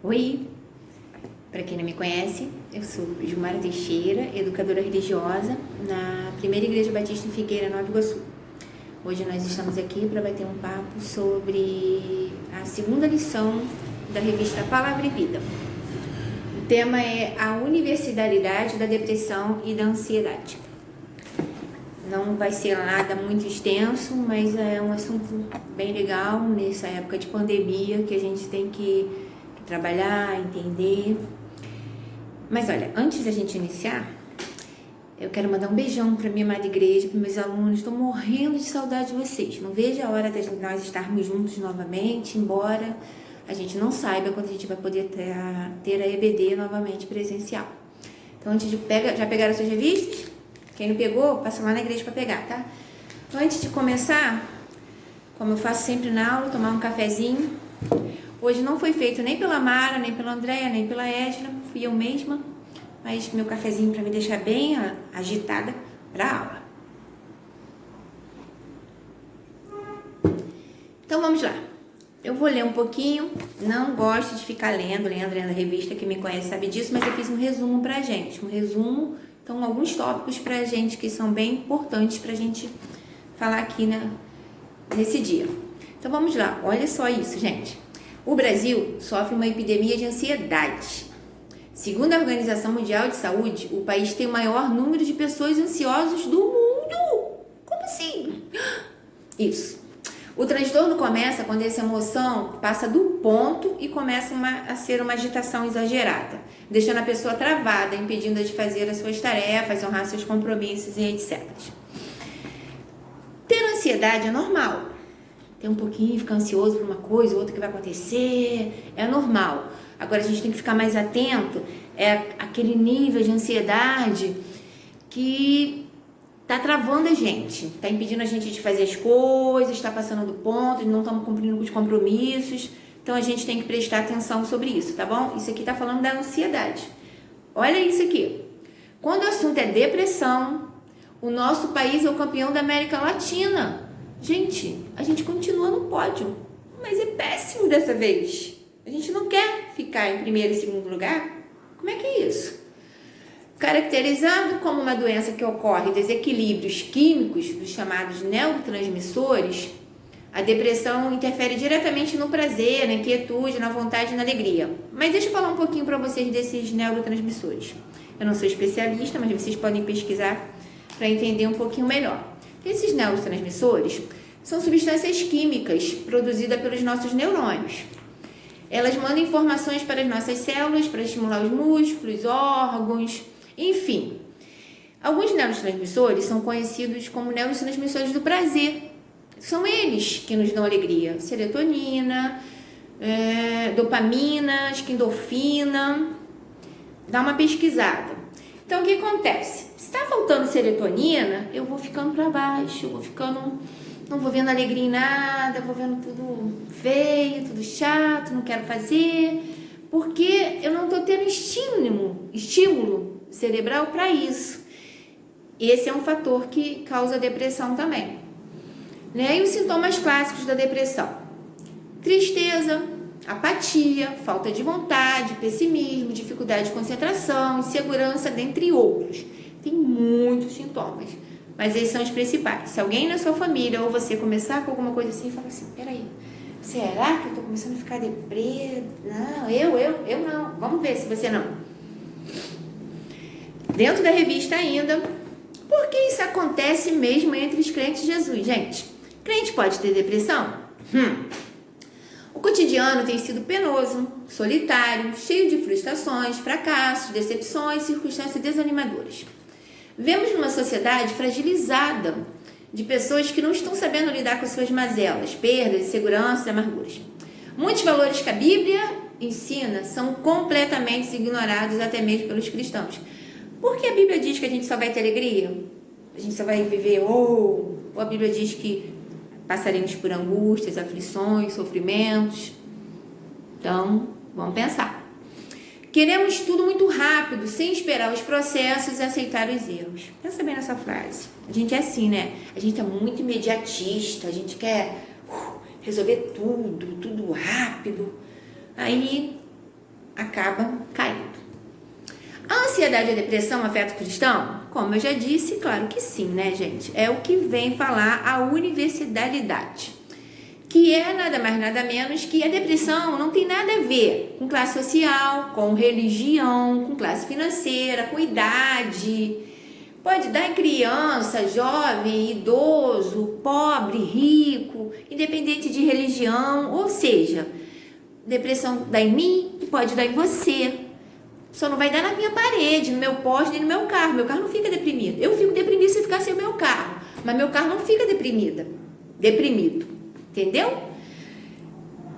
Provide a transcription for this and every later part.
Oi, para quem não me conhece, eu sou Gilmara Teixeira, educadora religiosa na Primeira Igreja Batista em Figueira, Nova Iguaçu. Hoje nós estamos aqui para bater um papo sobre a segunda lição da revista Palavra e Vida. O tema é a universalidade da depressão e da ansiedade. Não vai ser nada muito extenso, mas é um assunto bem legal nessa época de pandemia que a gente tem que trabalhar, entender. Mas olha, antes da gente iniciar, eu quero mandar um beijão para minha amada igreja, para meus alunos. Estou morrendo de saudade de vocês. Não vejo a hora de nós estarmos juntos novamente, embora a gente não saiba quando a gente vai poder ter a EBD novamente presencial. Então, antes de já pegaram suas revistas? Quem não pegou, passa lá na igreja para pegar, tá? Então, antes de começar, como eu faço sempre na aula, tomar um cafezinho. Hoje não foi feito nem pela Mara, nem pela Andréia, nem pela Edna, fui eu mesma, mas meu cafezinho para me deixar bem agitada para a aula. Então vamos lá. Eu vou ler um pouquinho, não gosto de ficar lendo a revista, quem me conhece sabe disso, mas eu fiz um resumo pra gente, então alguns tópicos pra gente que são bem importantes pra gente falar aqui nesse dia. Então vamos lá, olha só isso, gente. O Brasil sofre uma epidemia de ansiedade. Segundo a Organização Mundial de Saúde, o país tem o maior número de pessoas ansiosas do mundo. Como assim? Isso. O transtorno começa quando essa emoção passa do ponto e começa a ser uma agitação exagerada, deixando a pessoa travada, impedindo-a de fazer as suas tarefas, honrar seus compromissos e etc. Ter ansiedade é normal. Tem um pouquinho, ficar ansioso por uma coisa, outra que vai acontecer, é normal. Agora a gente tem que ficar mais atento, é aquele nível de ansiedade que tá travando a gente, tá impedindo a gente de fazer as coisas, tá passando do ponto, não estamos cumprindo com os compromissos. Então a gente tem que prestar atenção sobre isso, tá bom? Isso aqui tá falando da ansiedade. Olha isso aqui. Quando o assunto é depressão, o nosso país é o campeão da América Latina. Gente, a gente continua no pódio, mas é péssimo dessa vez. A gente não quer ficar em primeiro e segundo lugar. Como é que é isso? Caracterizado como uma doença que ocorre desequilíbrios químicos, dos chamados neurotransmissores, a depressão interfere diretamente no prazer, na inquietude, na vontade e na alegria. Mas deixa eu falar um pouquinho para vocês desses neurotransmissores. Eu não sou especialista, mas vocês podem pesquisar para entender um pouquinho melhor. Esses neurotransmissores são substâncias químicas produzidas pelos nossos neurônios. Elas mandam informações para as nossas células para estimular os músculos, órgãos, enfim. Alguns neurotransmissores são conhecidos como neurotransmissores do prazer. São eles que nos dão alegria. Serotonina, dopamina, endorfina. Dá uma pesquisada. Então, o que acontece? Se está faltando serotonina, eu vou ficando para baixo, não vou vendo alegria em nada, vou vendo tudo feio, tudo chato, não quero fazer, porque eu não estou tendo estímulo cerebral para isso. Esse é um fator que causa depressão também. E os sintomas clássicos da depressão: tristeza, apatia, falta de vontade, pessimismo, dificuldade de concentração, insegurança, dentre outros. Tem muitos sintomas, mas esses são os principais. Se alguém na sua família ou você começar com alguma coisa assim, fala assim: peraí, será que eu tô começando a ficar deprê? Não, eu não. Vamos ver se você não. Dentro da revista ainda, por que isso acontece mesmo entre os crentes de Jesus, gente? Crente pode ter depressão? O cotidiano tem sido penoso, solitário, cheio de frustrações, fracassos, decepções, circunstâncias desanimadoras. Vemos numa sociedade fragilizada de pessoas que não estão sabendo lidar com suas mazelas, perdas, inseguranças e amarguras. Muitos valores que a Bíblia ensina são completamente ignorados até mesmo pelos cristãos. Por que a Bíblia diz que a gente só vai ter alegria? A gente só vai viver, ou a Bíblia diz que passaremos por angústias, aflições, sofrimentos. Então, vamos pensar. Queremos tudo muito rápido, sem esperar os processos e aceitar os erros. Pensa bem nessa frase. A gente é assim, né? A gente é muito imediatista, a gente quer resolver tudo rápido. Aí acaba caindo. A ansiedade e a depressão afetam o cristão? Como eu já disse, claro que sim, né, gente? É o que vem falar a universalidade, que é nada mais nada menos que a depressão não tem nada a ver com classe social, com religião, com classe financeira, com idade. Pode dar em criança, jovem, idoso, pobre, rico, independente de religião, ou seja, depressão dá em mim e pode dar em você. Só não vai dar na minha parede, no meu poste, nem no meu carro. Meu carro não fica deprimido. Eu fico deprimido se ficar sem o meu carro, mas meu carro não fica deprimido. Entendeu?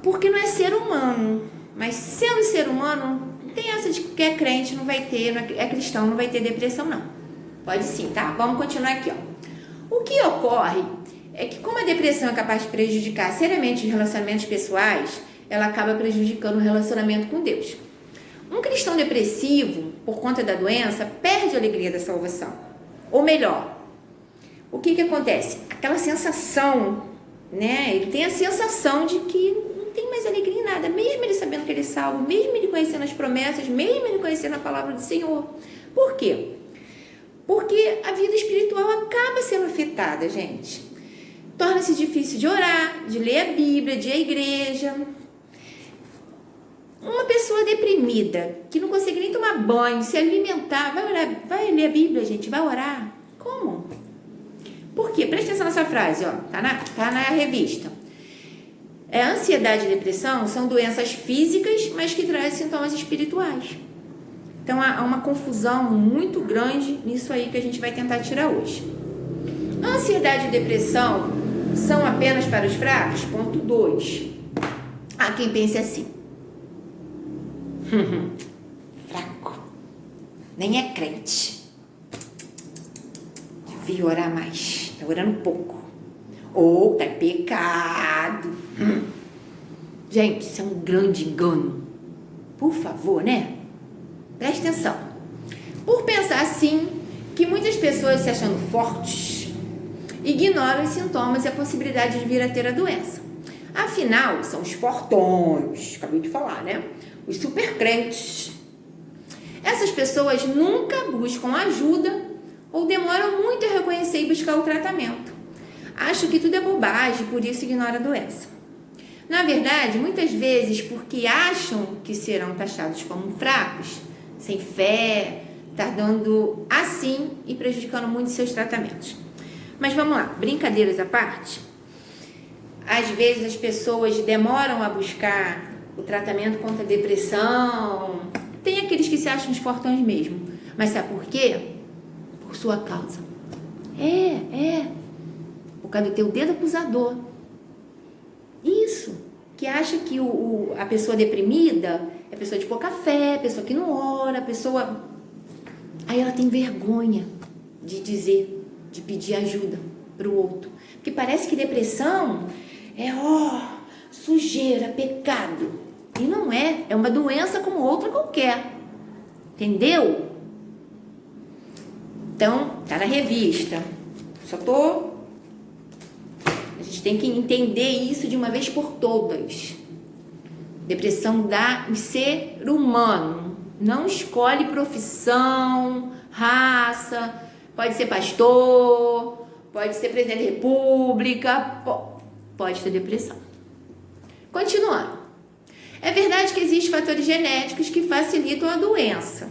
Porque não é ser humano. Mas sendo ser humano, não tem essa de que é crente, não vai ter, é cristão, não vai ter depressão, não. Pode sim, tá? Vamos continuar aqui, ó. O que ocorre é que, como a depressão é capaz de prejudicar seriamente os relacionamentos pessoais, ela acaba prejudicando o relacionamento com Deus. Um cristão depressivo, por conta da doença, perde a alegria da salvação. Ou melhor, o que acontece? Aquela sensação, né? Ele tem a sensação de que não tem mais alegria em nada, mesmo ele sabendo que ele é salvo, mesmo ele conhecendo as promessas, mesmo ele conhecendo a palavra do Senhor. Por quê? Porque a vida espiritual acaba sendo afetada, gente. Torna-se difícil de orar, de ler a Bíblia, de ir à igreja. Uma pessoa deprimida, que não consegue nem tomar banho, se alimentar, vai orar, vai ler a Bíblia, gente, vai orar. Como? Por quê? Presta atenção nessa frase, ó, tá na revista. A ansiedade e a depressão são doenças físicas, mas que trazem sintomas espirituais. Então, há uma confusão muito grande nisso aí que a gente vai tentar tirar hoje. A ansiedade e depressão são apenas para os fracos? Ponto 2. Há quem pense assim. Fraco. Nem é crente. Devia orar mais. Está orando pouco. Ou está em pecado. Gente, isso é um grande engano. Por favor, né? Preste atenção. Por pensar assim, que muitas pessoas se achando fortes, ignoram os sintomas e a possibilidade de vir a ter a doença. Afinal, são os fortões, acabei de falar, né? Os supercrentes. Essas pessoas nunca buscam ajuda ou demoram muito a reconhecer e buscar o tratamento. Acham que tudo é bobagem, por isso ignoram a doença. Na verdade, muitas vezes, porque acham que serão taxados como fracos, sem fé, tardando assim e prejudicando muito seus tratamentos. Mas vamos lá, brincadeiras à parte. Às vezes as pessoas demoram a buscar o tratamento contra a depressão. Tem aqueles que se acham os fortões mesmo. Mas sabe por quê? Por sua causa. Por causa do teu dedo acusador. Isso. Que acha que a pessoa deprimida é pessoa de pouca fé, pessoa que não ora, pessoa... Aí ela tem vergonha de dizer, de pedir ajuda para o outro. Porque parece que depressão é, sujeira, pecado. E não é. É uma doença como outra qualquer. Entendeu? Então, tá na revista. A gente tem que entender isso de uma vez por todas. Depressão dá em ser humano. Não escolhe profissão, raça. Pode ser pastor, pode ser presidente da república. Pode ter depressão. Continuando. É verdade que existem fatores genéticos que facilitam a doença.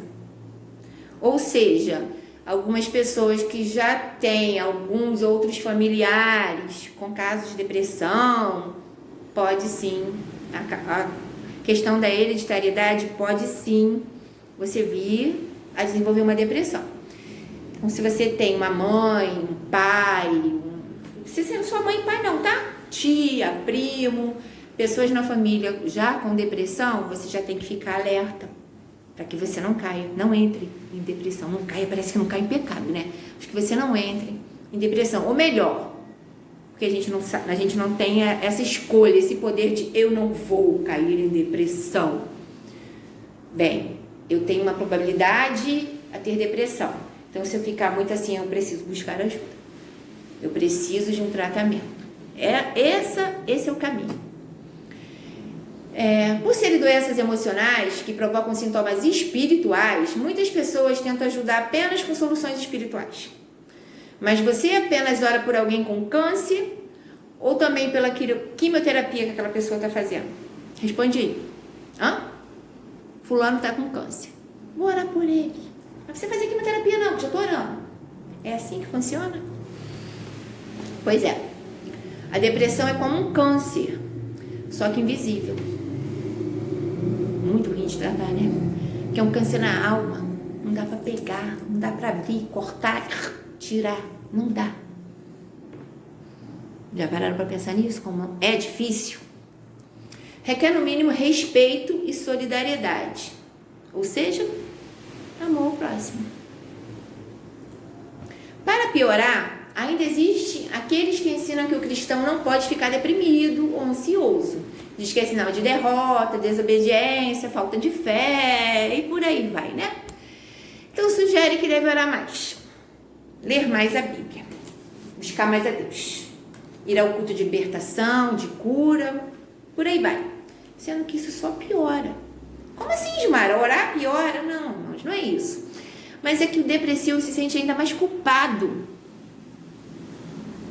Ou seja, algumas pessoas que já têm alguns outros familiares com casos de depressão, pode sim. A questão da hereditariedade pode sim você vir a desenvolver uma depressão. Então, se você tem uma mãe, um pai, se você não é sua mãe e pai não, tá? Tia, primo, pessoas na família já com depressão, você já tem que ficar alerta para que você não caia, não entre em depressão. Não caia, parece que não cai em pecado, né? Acho que você não entre em depressão. Ou melhor, porque a gente não tem essa escolha, esse poder de eu não vou cair em depressão. Bem, eu tenho uma probabilidade a ter depressão. Então, se eu ficar muito assim, eu preciso buscar ajuda. Eu preciso de um tratamento. Esse é o caminho. Por serem doenças emocionais que provocam sintomas espirituais, muitas pessoas tentam ajudar apenas com soluções espirituais. Mas você apenas ora por alguém com câncer ou também pela quimioterapia que aquela pessoa está fazendo? Responde aí. Fulano está com câncer. Vou orar por ele. Não precisa fazer quimioterapia não, que já estou orando. É assim que funciona? Pois é. A depressão é como um câncer, só que invisível. Muito ruim de tratar, né? Que é um câncer na alma. Não dá para pegar, não dá para abrir, cortar, tirar. Não dá. Já pararam para pensar nisso? Como é difícil? Requer no mínimo respeito e solidariedade. Ou seja, amor ao próximo. Para piorar, ainda existe aqueles que ensinam que o cristão não pode ficar deprimido ou ansioso. Diz que é sinal de derrota, desobediência, falta de fé e por aí vai, né? Então sugere que deve orar mais, ler mais a Bíblia, buscar mais a Deus, ir ao culto de libertação, de cura, por aí vai. Sendo que isso só piora. Como assim, Ismara? Orar piora? Não, irmãos, não é isso. Mas é que o depressivo se sente ainda mais culpado.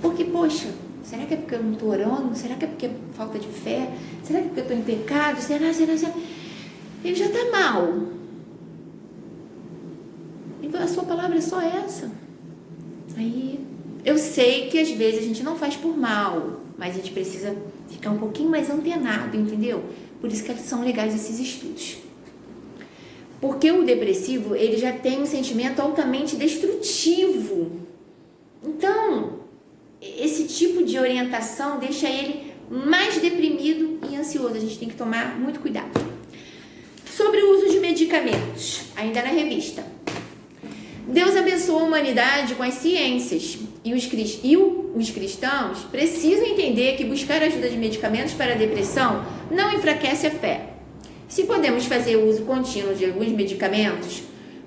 Porque, poxa, será que é porque eu não estou orando? Será que é porque é falta de fé? Será que é porque eu estou em pecado? Será? Ele já está mal. E a sua palavra é só essa. Aí, eu sei que às vezes a gente não faz por mal, mas a gente precisa ficar um pouquinho mais antenado, entendeu? Por isso que são legais esses estudos. Porque o depressivo, ele já tem um sentimento altamente destrutivo. Então, esse tipo de orientação deixa ele mais deprimido e ansioso. A gente tem que tomar muito cuidado. Sobre o uso de medicamentos, ainda na revista. Deus abençoou a humanidade com as ciências e os cristãos precisam entender que buscar ajuda de medicamentos para a depressão não enfraquece a fé. Se podemos fazer uso contínuo de alguns medicamentos,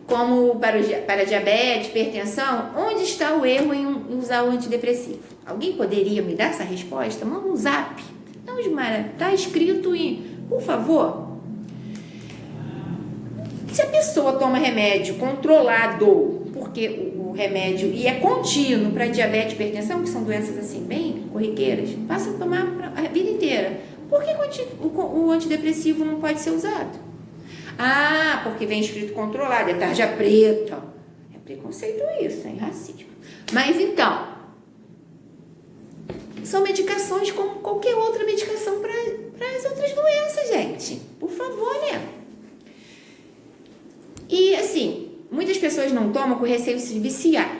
como para diabetes, hipertensão, onde está o erro em usar o antidepressivo? Alguém poderia me dar essa resposta? Manda um zap. Não, Ismara, está escrito por favor. Se a pessoa toma remédio controlado, porque o remédio e é contínuo para diabetes e hipertensão, que são doenças assim bem corriqueiras, passa a tomar a vida inteira. Por que o antidepressivo não pode ser usado? Porque vem escrito controlado, é tarja preta. É preconceito isso, é racismo. Mas então, são medicações como qualquer outra medicação para as outras doenças, gente. Por favor, né? E assim, muitas pessoas não tomam com receio de se viciar.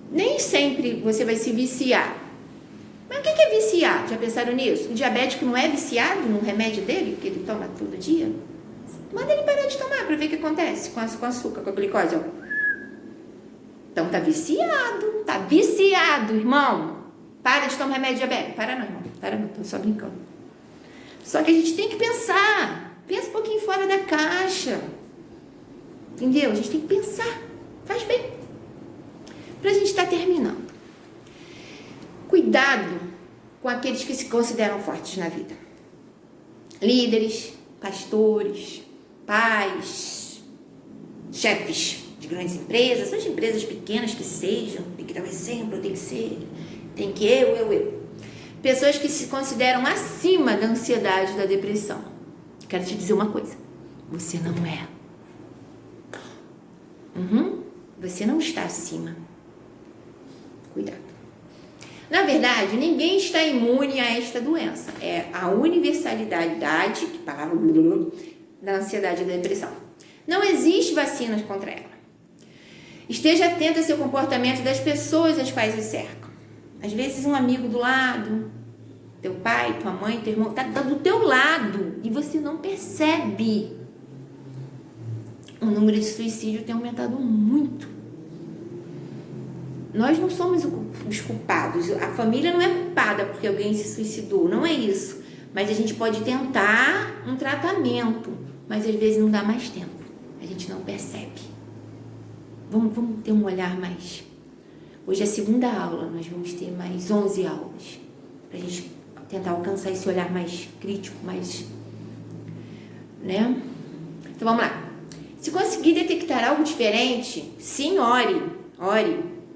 Nem sempre você vai se viciar. Mas o que é viciar? Já pensaram nisso? O diabético não é viciado no remédio dele, que ele toma todo dia? Manda ele parar de tomar para ver o que acontece com açúcar, com a glicose. Ó. Então tá viciado, irmão. Para de tomar remédio diabético. Para não, irmão. Para não, tô só brincando. Só que a gente tem que pensar. Pensa um pouquinho fora da caixa. Entendeu? A gente tem que pensar. Faz bem. Pra gente estar terminando. Cuidado com aqueles que se consideram fortes na vida. Líderes, pastores, pais, chefes de grandes empresas, ou de empresas pequenas que sejam, tem que dar um exemplo, tem que eu. Pessoas que se consideram acima da ansiedade e da depressão. Quero te dizer uma coisa, você não é. Você não está acima. Cuidado. Na verdade, ninguém está imune a esta doença. É a universalidade, que palavra, da ansiedade e da depressão. Não existe vacina contra ela. Esteja atento ao seu comportamento das pessoas às quais o cercam. Às vezes um amigo do lado, teu pai, tua mãe, teu irmão, está do teu lado e você não percebe. O número de suicídio tem aumentado muito. Nós não somos os culpados. A família não é culpada porque alguém se suicidou. Não é isso. Mas a gente pode tentar um tratamento. Mas às vezes não dá mais tempo. A gente não percebe. Vamos ter um olhar mais. Hoje é a segunda aula. Nós vamos ter mais 11 aulas. Para a gente tentar alcançar esse olhar mais crítico, mais, né? Então vamos lá. Se conseguir detectar algo diferente, sim, ore,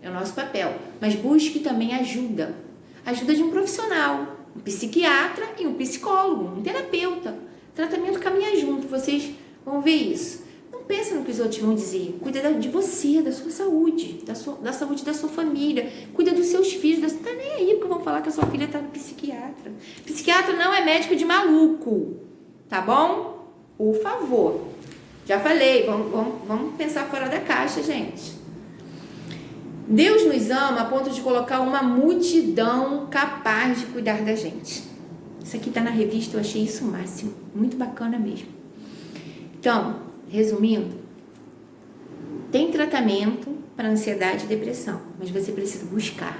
é o nosso papel, mas busque também ajuda de um profissional, um psiquiatra e um psicólogo, um terapeuta. O tratamento caminha junto, vocês vão ver isso. Não pensa no que os outros vão dizer, cuida de você, da sua saúde, da saúde da sua família, cuida dos seus filhos, não tá nem aí porque vão falar que a sua filha tá no psiquiatra. Psiquiatra não é médico de maluco, tá bom? Por favor. Já falei, vamos pensar fora da caixa, gente. Deus nos ama a ponto de colocar uma multidão capaz de cuidar da gente. Isso aqui tá na revista, eu achei isso o máximo. Muito bacana mesmo. Então, resumindo, tem tratamento para ansiedade e depressão, mas você precisa buscar.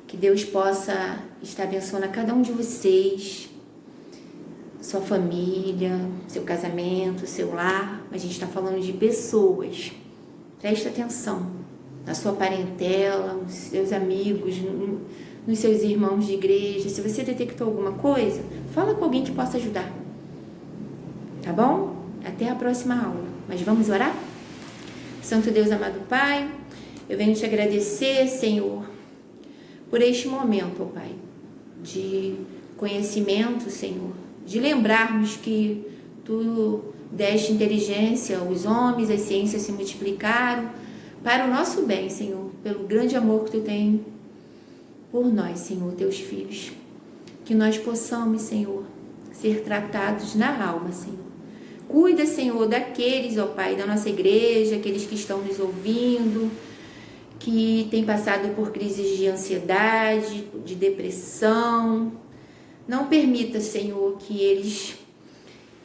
Que Deus possa estar abençoando a cada um de vocês, sua família, seu casamento, seu lar. A gente está falando de pessoas. Preste atenção na sua parentela, nos seus amigos, nos seus irmãos de igreja. Se você detectou alguma coisa, fala com alguém que possa ajudar. Tá bom? Até a próxima aula. Mas vamos orar? Santo Deus, amado Pai, eu venho te agradecer, Senhor, por este momento, ó Pai, de conhecimento, Senhor, de lembrarmos que Tu deste inteligência aos homens, as ciências se multiplicaram para o nosso bem, Senhor, pelo grande amor que Tu tem por nós, Senhor, Teus filhos. Que nós possamos, Senhor, ser tratados na alma, Senhor. Cuida, Senhor, daqueles, ó Pai, da nossa igreja, aqueles que estão nos ouvindo, que têm passado por crises de ansiedade, de depressão. Não permita, Senhor, que eles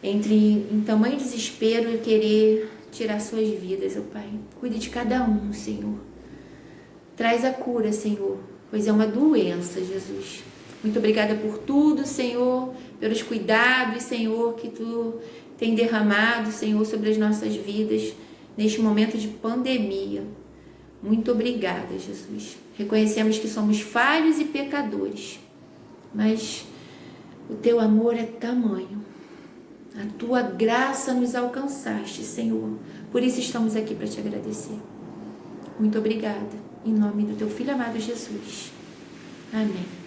entrem em tamanho desespero e querer tirar suas vidas, ó Pai. Cuide de cada um, Senhor. Traz a cura, Senhor, pois é uma doença, Jesus. Muito obrigada por tudo, Senhor, pelos cuidados, Senhor, que Tu tem derramado, Senhor, sobre as nossas vidas neste momento de pandemia. Muito obrigada, Jesus. Reconhecemos que somos falhos e pecadores, mas o Teu amor é tamanho. A Tua graça nos alcançaste, Senhor. Por isso estamos aqui para Te agradecer. Muito obrigada. Em nome do Teu Filho amado Jesus. Amém.